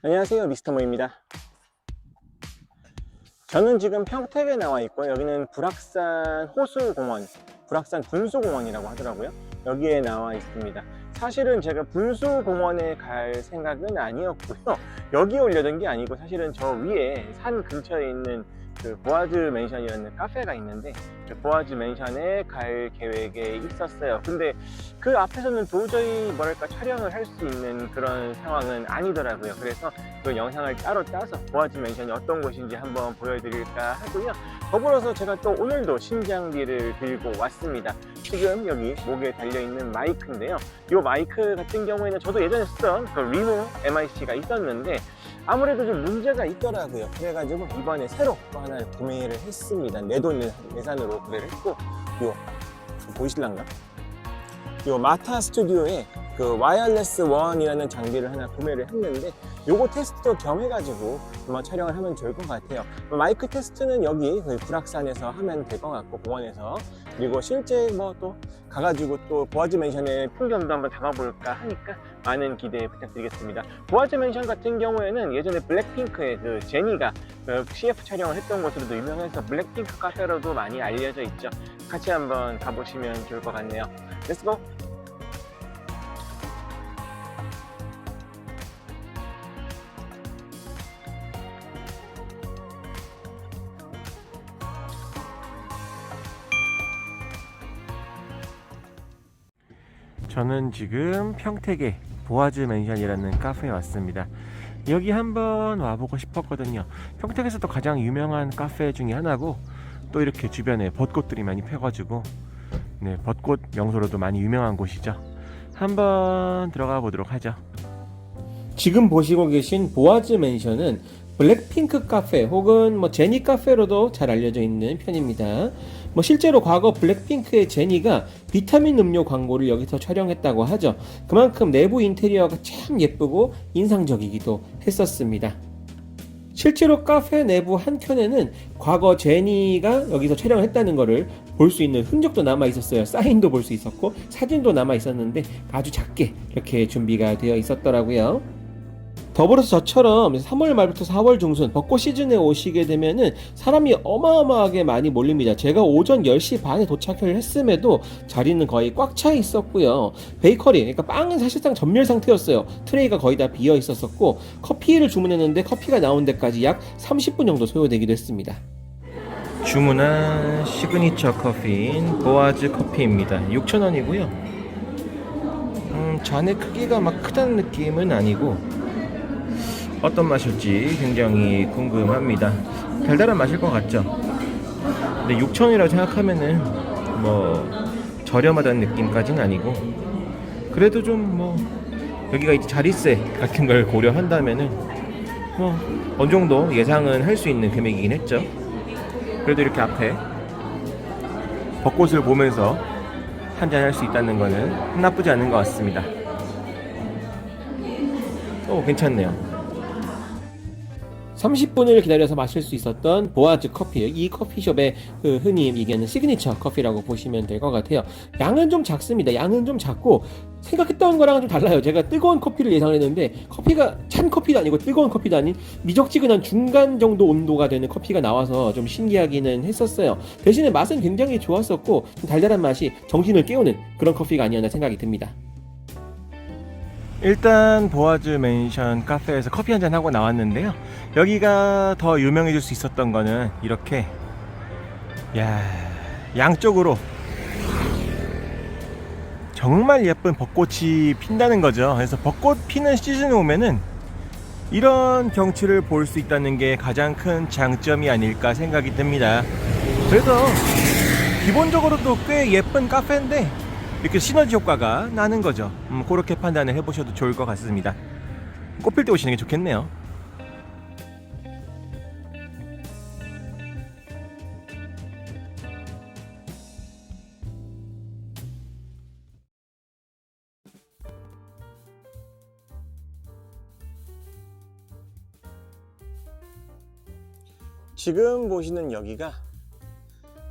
안녕하세요, 미스터모입니다. 저는 지금 평택에 나와 있고, 여기는 불악산 호수공원, 불악산 분수공원이라고 하더라고요. 여기에 나와 있습니다. 사실은 제가 분수공원에 갈 생각은 아니었고요. 여기에 오려던 게 아니고, 사실은 저 위에 산 근처에 있는 그 보아즈 맨션이라는 카페가 있는데, 그 보아즈 맨션에 갈 계획에 있었어요. 근데 그 앞에서는 도저히 뭐랄까 촬영을 할 수 있는 그런 상황은 아니더라고요. 그래서 그 영상을 따로 따서 보아즈 맨션이 어떤 곳인지 한번 보여드릴까 하고요. 더불어서 제가 또 오늘도 신장비를 들고 왔습니다. 지금 여기 목에 달려있는 마이크인데요. 이 마이크 같은 경우에는 저도 예전에 쓰던 그 리모 MIC가 있었는데 아무래도 좀 문제가 있더라고요. 그래가지고 이번에 새로 또 하나 구매를 했습니다. 내 돈 내산으로 구매를 했고, 요 보이실란가? 요 마타 스튜디오에 그 와이어리스 원이라는 장비를 하나 구매를 했는데, 요거 테스트도 겸해가지고 한번 촬영을 하면 좋을 것 같아요. 마이크 테스트는 여기 불악산에서 하면 될 것 같고, 공원에서. 그리고 실제 뭐 또 가가지고 또 보아즈 맨션의 풍경도 한번 담아볼까 하니까 많은 기대 부탁드리겠습니다. 보아즈 맨션 같은 경우에는 예전에 블랙핑크의 그 제니가 그 CF 촬영을 했던 곳으로도 유명해서 블랙핑크 카페로도 많이 알려져 있죠. 같이 한번 가보시면 좋을 것 같네요. 렛츠고! 저는 지금 평택의 보아즈 맨션이라는 카페에 왔습니다. 여기 한번 와보고 싶었거든요. 평택에서도 가장 유명한 카페 중에 하나고, 또 이렇게 주변에 벚꽃들이 많이 펴가지고 네, 벚꽃 명소로도 많이 유명한 곳이죠. 한번 들어가 보도록 하죠. 지금 보시고 계신 보아즈 맨션은 블랙핑크 카페 혹은 뭐 제니 카페로도 잘 알려져 있는 편입니다. 뭐 실제로 과거 블랙핑크의 제니가 비타민 음료 광고를 여기서 촬영했다고 하죠. 그만큼 내부 인테리어가 참 예쁘고 인상적이기도 했었습니다. 실제로 카페 내부 한켠에는 과거 제니가 여기서 촬영을 했다는 것을 볼 수 있는 흔적도 남아 있었어요. 사인도 볼 수 있었고 사진도 남아 있었는데 아주 작게 이렇게 준비가 되어 있었더라고요. 더불어서 저처럼 3월 말부터 4월 중순 벚꽃 시즌에 오시게 되면은 사람이 어마어마하게 많이 몰립니다. 제가 오전 10시 반에 도착을 했음에도 자리는 거의 꽉 차 있었고요. 베이커리, 그러니까 빵은 사실상 전멸 상태였어요. 트레이가 거의 다 비어 있었었고, 커피를 주문했는데 커피가 나온 데까지 약 30분 정도 소요되기도 했습니다. 주문한 시그니처 커피인 보아즈 커피입니다. 6,000원이고요. 잔의 크기가 막 크다는 느낌은 아니고 어떤 맛일지 굉장히 궁금합니다. 달달한 맛일 것 같죠? 근데 6,000원이라고 생각하면은 뭐 저렴하다는 느낌까지는 아니고, 그래도 좀 뭐 여기가 이제 자릿세 같은 걸 고려한다면은 뭐 어느 정도 예상은 할 수 있는 금액이긴 했죠. 그래도 이렇게 앞에 벚꽃을 보면서 한잔 할 수 있다는 거는 나쁘지 않은 것 같습니다. 괜찮네요. 30분을 기다려서 마실 수 있었던 보아즈 커피, 이 커피숍의 흔히 얘기하는 시그니처 커피라고 보시면 될 것 같아요. 양은 좀 작습니다. 양은 좀 작고 생각했던 거랑은 좀 달라요. 제가 뜨거운 커피를 예상을 했는데 커피가 찬 커피도 아니고 뜨거운 커피도 아닌 미적지근한 중간 정도 온도가 되는 커피가 나와서 좀 신기하기는 했었어요. 대신에 맛은 굉장히 좋았었고 달달한 맛이 정신을 깨우는 그런 커피가 아니었나 생각이 듭니다. 일단 보아즈 맨션 카페에서 커피 한잔 하고 나왔는데요. 여기가 더 유명해질 수 있었던 거는 이렇게 양쪽으로 정말 예쁜 벚꽃이 핀다는 거죠. 그래서 벚꽃 피는 시즌에 오면은 이런 경치를 볼 수 있다는 게 가장 큰 장점이 아닐까 생각이 듭니다. 그래서 기본적으로도 꽤 예쁜 카페인데 이렇게 시너지 효과가 나는 거죠. 그렇게 판단을 해보셔도 좋을 것 같습니다. 꽃필 때 오시는 게 좋겠네요. 지금 보시는 여기가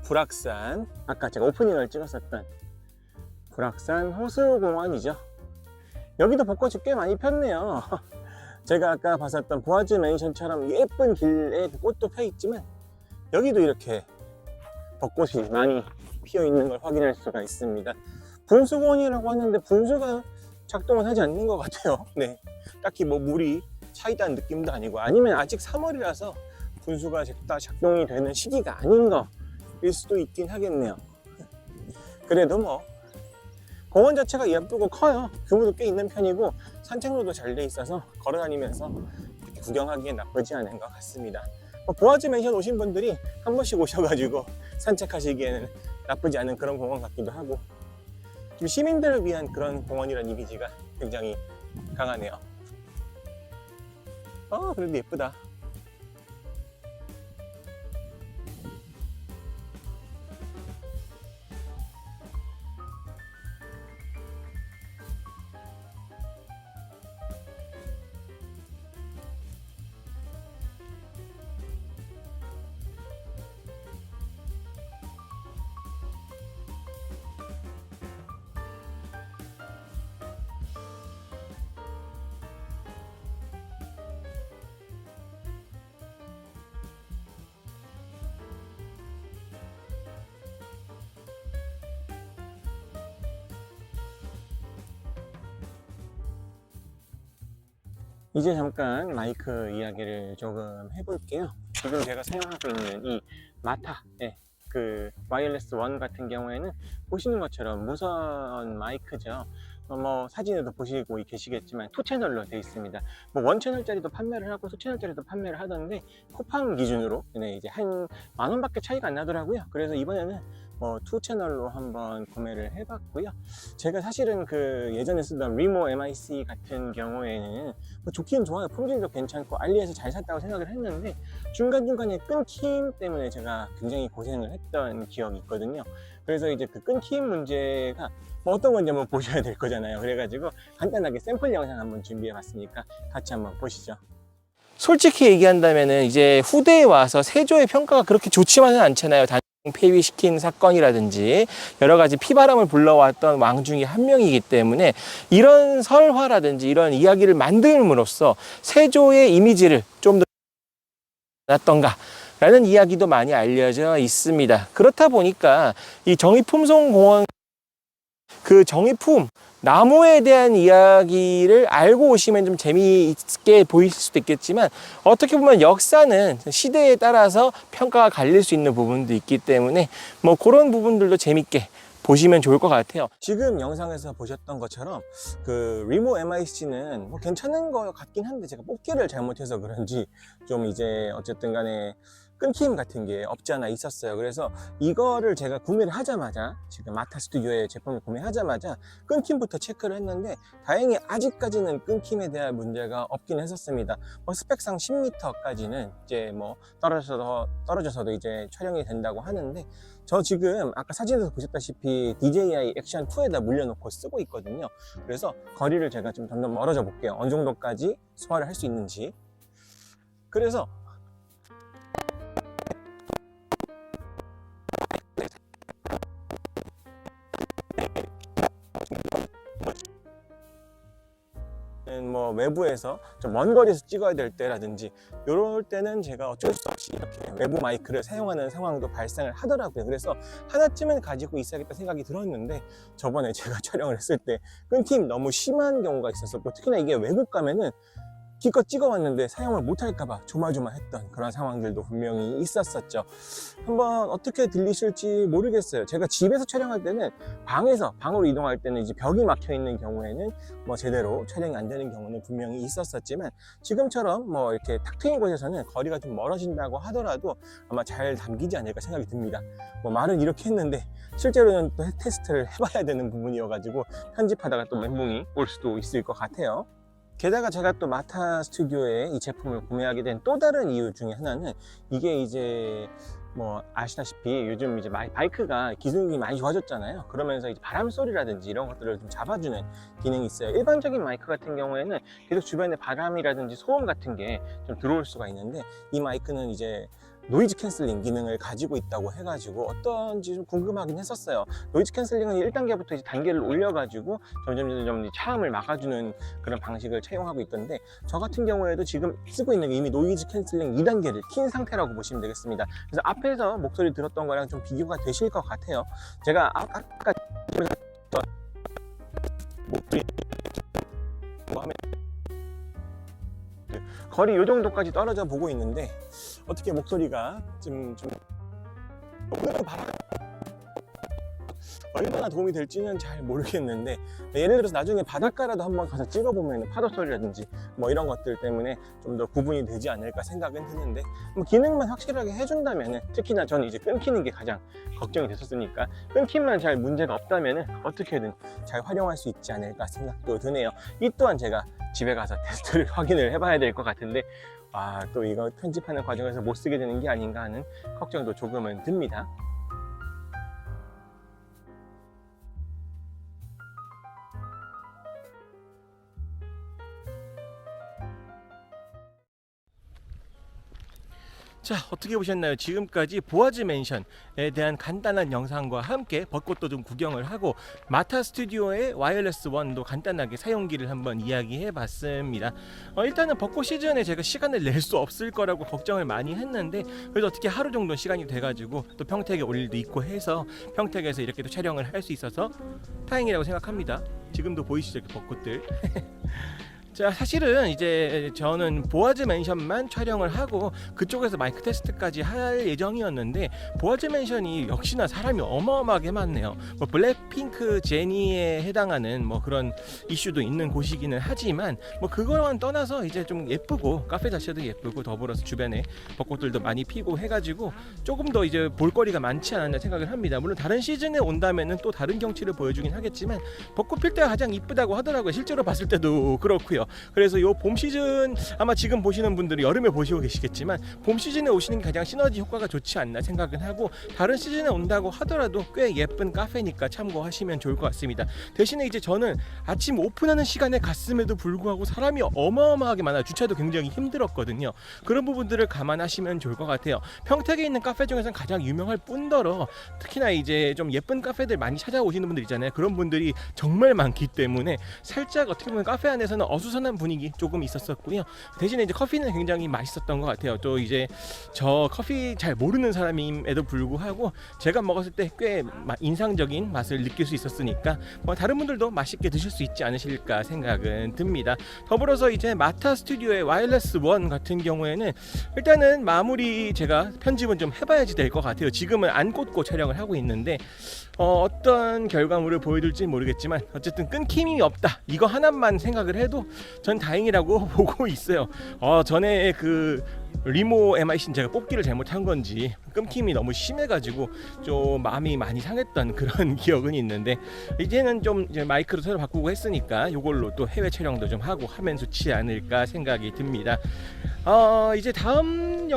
불악산, 아까 제가 오프닝을 찍었었던 불악산 호수공원이죠. 여기도 벚꽃이 꽤 많이 폈네요. 제가 아까 봤었던 보아즈 맨션처럼 예쁜 길에 꽃도 펴 있지만 여기도 이렇게 벚꽃이 많이 피어 있는 걸 확인할 수가 있습니다. 분수공원이라고 하는데 분수가 작동을 하지 않는 것 같아요. 네, 딱히 뭐 물이 차있다는 느낌도 아니고, 아니면 아직 3월이라서 분수가 작동이 되는 시기가 아닌 거일 수도 있긴 하겠네요. 그래도 뭐 공원 자체가 예쁘고 커요. 규모도 꽤 있는 편이고 산책로도 잘 돼 있어서 걸어다니면서 이렇게 구경하기엔 나쁘지 않은 것 같습니다. 보아즈 맨션 오신 분들이 한 번씩 오셔가지고 산책하시기에는 나쁘지 않은 그런 공원 같기도 하고, 좀 시민들을 위한 그런 공원이라는 이미지가 굉장히 강하네요. 그래도 예쁘다. 이제 잠깐 마이크 이야기를 조금 해볼게요. 지금 제가 사용하고 있는 이 마타, 그 와이어리스 1 같은 경우에는 보시는 것처럼 무선 마이크죠. 뭐 사진에도 보시고 계시겠지만 2채널로 되어 있습니다. 뭐 1채널짜리도 판매를 하고 2채널짜리도 판매를 하던데 쿠팡 기준으로 이제 한 10,000원 밖에 차이가 안 나더라고요. 그래서 이번에는 2채널로 한번 구매를 해봤고요. 제가 사실은 그 예전에 쓰던 리모 MIC 같은 경우에는 좋긴 좋아요. 품질도 괜찮고 알리에서 잘 샀다고 생각을 했는데 중간중간에 끊김 때문에 제가 굉장히 고생을 했던 기억이 있거든요. 그래서 이제 그 끊김 문제가 어떤 건지 한번 보셔야 될 거잖아요. 그래가지고 간단하게 샘플 영상 한번 준비해 봤으니까 같이 한번 보시죠. 솔직히 얘기한다면은 이제 후대에 와서 세조의 평가가 그렇게 좋지만은 않잖아요. 폐위시킨 사건이라든지 여러 가지 피바람을 불러왔던 왕 중에 한 명이기 때문에 이런 설화라든지 이런 이야기를 만듦으로써 세조의 이미지를 좀 더 낫던가 라는 이야기도 많이 알려져 있습니다. 그렇다 보니까 이 정의품송공원 그 정의품 나무에 대한 이야기를 알고 오시면 좀 재미있게 보일 수도 있겠지만 어떻게 보면 역사는 시대에 따라서 평가가 갈릴 수 있는 부분도 있기 때문에 뭐 그런 부분들도 재밌게 보시면 좋을 것 같아요. 지금 영상에서 보셨던 것처럼 그 리모 MIC는 뭐 괜찮은 거 같긴 한데 제가 뽑기를 잘못해서 그런지 좀 이제 어쨌든 간에 끊김 같은 게 없지 않아 있었어요. 그래서 이거를 제가 구매를 하자마자, 지금 마타 스튜디오의 제품을 구매하자마자 끊김부터 체크를 했는데 다행히 아직까지는 끊김에 대한 문제가 없긴 했었습니다. 스펙상 10m까지는 이제 뭐 떨어져서도 이제 촬영이 된다고 하는데, 저 지금 아까 사진에서 보셨다시피 DJI 액션 2에다 물려놓고 쓰고 있거든요. 그래서 거리를 제가 좀 점점 멀어져 볼게요. 어느 정도까지 소화를 할 수 있는지. 그래서 뭐 외부에서 좀 먼 거리에서 찍어야 될 때라든지 이럴 때는 제가 어쩔 수 없이 이렇게 외부 마이크를 사용하는 상황도 발생을 하더라고요. 그래서 하나쯤은 가지고 있어야겠다 생각이 들었는데 저번에 제가 촬영을 했을 때 끊김 너무 심한 경우가 있었었고, 특히나 이게 외국 가면은 기껏 찍어왔는데 사용을 못할까봐 조마조마했던 그런 상황들도 분명히 있었었죠. 한번 어떻게 들리실지 모르겠어요. 제가 집에서 촬영할 때는 방으로 이동할 때는 이제 벽이 막혀 있는 경우에는 뭐 제대로 촬영이 안 되는 경우는 분명히 있었었지만, 지금처럼 뭐 이렇게 탁 트인 곳에서는 거리가 좀 멀어진다고 하더라도 아마 잘 담기지 않을까 생각이 듭니다. 뭐 말은 이렇게 했는데 실제로는 또 테스트를 해봐야 되는 부분이어가지고 편집하다가 또 멘붕이 올 수도 있을 것 같아요. 게다가 제가 또 마타 스튜디오에 이 제품을 구매하게 된 또 다른 이유 중에 하나는, 이게 이제 뭐 아시다시피 요즘 이제 바이크가 기술이 많이 좋아졌잖아요. 그러면서 이제 바람 소리라든지 이런 것들을 좀 잡아주는 기능이 있어요. 일반적인 마이크 같은 경우에는 계속 주변에 바람이라든지 소음 같은 게 좀 들어올 수가 있는데, 이 마이크는 이제 노이즈 캔슬링 기능을 가지고 있다고 해가지고 어떤지 좀 궁금하긴 했었어요. 노이즈 캔슬링은 1단계부터 이제 단계를 올려가지고 점점 차음을 막아주는 그런 방식을 채용하고 있던데, 저 같은 경우에도 지금 쓰고 있는 게 이미 노이즈 캔슬링 2단계를 킨 상태라고 보시면 되겠습니다. 그래서 앞에서 목소리 들었던 거랑 좀 비교가 되실 것 같아요. 제가 아까 목소리 하면 거리 이 정도까지 떨어져 보고 있는데, 어떻게 목소리가 좀 오늘은 얼마나 도움이 될지는 잘 모르겠는데, 예를 들어서 나중에 바닷가라도 한번 가서 찍어보면 파도 소리라든지 뭐 이런 것들 때문에 좀 더 구분이 되지 않을까 생각은 했는데, 뭐 기능만 확실하게 해준다면, 특히나 저는 이제 끊기는 게 가장 걱정이 됐었으니까 끊기만 잘 문제가 없다면 어떻게든 잘 활용할 수 있지 않을까 생각도 드네요. 이 또한 제가 집에 가서 테스트를 확인을 해봐야 될 것 같은데, 또 이거 편집하는 과정에서 못 쓰게 되는 게 아닌가 하는 걱정도 조금은 듭니다. 자, 어떻게 보셨나요? 지금까지 보아즈 맨션에 대한 간단한 영상과 함께 벚꽃도 좀 구경을 하고 마타 스튜디오의 와이어리스 원도 간단하게 사용기를 한번 이야기해 봤습니다. 일단은 벚꽃 시즌에 제가 시간을 낼 수 없을 거라고 걱정을 많이 했는데, 그래도 어떻게 하루 정도 시간이 돼가지고 또 평택에 올 일도 있고 해서 평택에서 이렇게 또 촬영을 할 수 있어서 다행이라고 생각합니다. 지금도 보이시죠? 이렇게 벚꽃들. 자, 사실은 이제 저는 보아즈 맨션만 촬영을 하고 그쪽에서 마이크 테스트까지 할 예정이었는데, 보아즈 맨션이 역시나 사람이 어마어마하게 많네요. 뭐 블랙핑크 제니에 해당하는 뭐 그런 이슈도 있는 곳이기는 하지만, 뭐 그거와는 떠나서 이제 좀 예쁘고 카페 자체도 예쁘고 더불어서 주변에 벚꽃들도 많이 피고 해가지고 조금 더 이제 볼거리가 많지 않았나 생각을 합니다. 물론 다른 시즌에 온다면은 또 다른 경치를 보여주긴 하겠지만, 벚꽃 필 때가 가장 이쁘다고 하더라고요. 실제로 봤을 때도 그렇고요. 그래서 요 봄 시즌, 아마 지금 보시는 분들은 여름에 보시고 계시겠지만 봄 시즌에 오시는 게 가장 시너지 효과가 좋지 않나 생각은 하고, 다른 시즌에 온다고 하더라도 꽤 예쁜 카페니까 참고하시면 좋을 것 같습니다. 대신에 이제 저는 아침 오픈하는 시간에 갔음에도 불구하고 사람이 어마어마하게 많아요. 주차도 굉장히 힘들었거든요. 그런 부분들을 감안하시면 좋을 것 같아요. 평택에 있는 카페 중에서는 가장 유명할 뿐더러 특히나 이제 좀 예쁜 카페들 많이 찾아오시는 분들 있잖아요. 그런 분들이 정말 많기 때문에 살짝 어떻게 보면 카페 안에서는 어수선한 분위기 조금 있었었고요. 대신에 이제 커피는 굉장히 맛있었던 것 같아요. 또 이제 저 커피 잘 모르는 사람임에도 불구하고 제가 먹었을 때 꽤 인상적인 맛을 느낄 수 있었으니까 뭐 다른 분들도 맛있게 드실 수 있지 않으실까 생각은 듭니다. 더불어서 이제 마타 스튜디오의 와이어리스 원 같은 경우에는 일단은 마무리 제가 편집은 좀 해봐야지 될 것 같아요. 지금은 안 꽂고 촬영을 하고 있는데 어떤 결과물을 보여줄지 모르겠지만 어쨌든 끊김이 없다, 이거 하나만 생각을 해도 전 다행이라고 보고 있어요. 전에 그 리모 MIC는 제가 뽑기를 잘못한 건지 끊김이 너무 심해가지고 좀 마음이 많이 상했던 그런 기억은 있는데, 이제는 좀 이제 마이크로 새로 바꾸고 했으니까 이걸로 또 해외 촬영도 좀 하고 하면 좋지 않을까 생각이 듭니다. 이제 다음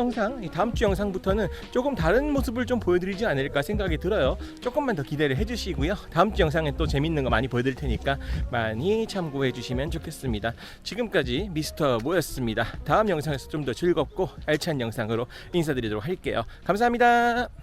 주 영상부터는 조금 다른 모습을 좀 보여드리지 않을까 생각이 들어요. 조금만 더 기대를 해주시고요. 다음 주 영상에 또 재밌는 거 많이 보여드릴 테니까 많이 참고해 주시면 좋겠습니다. 지금까지 미스터 모였습니다. 다음 영상에서 좀 더 즐겁고 알찬 영상으로 인사드리도록 할게요. 감사합니다.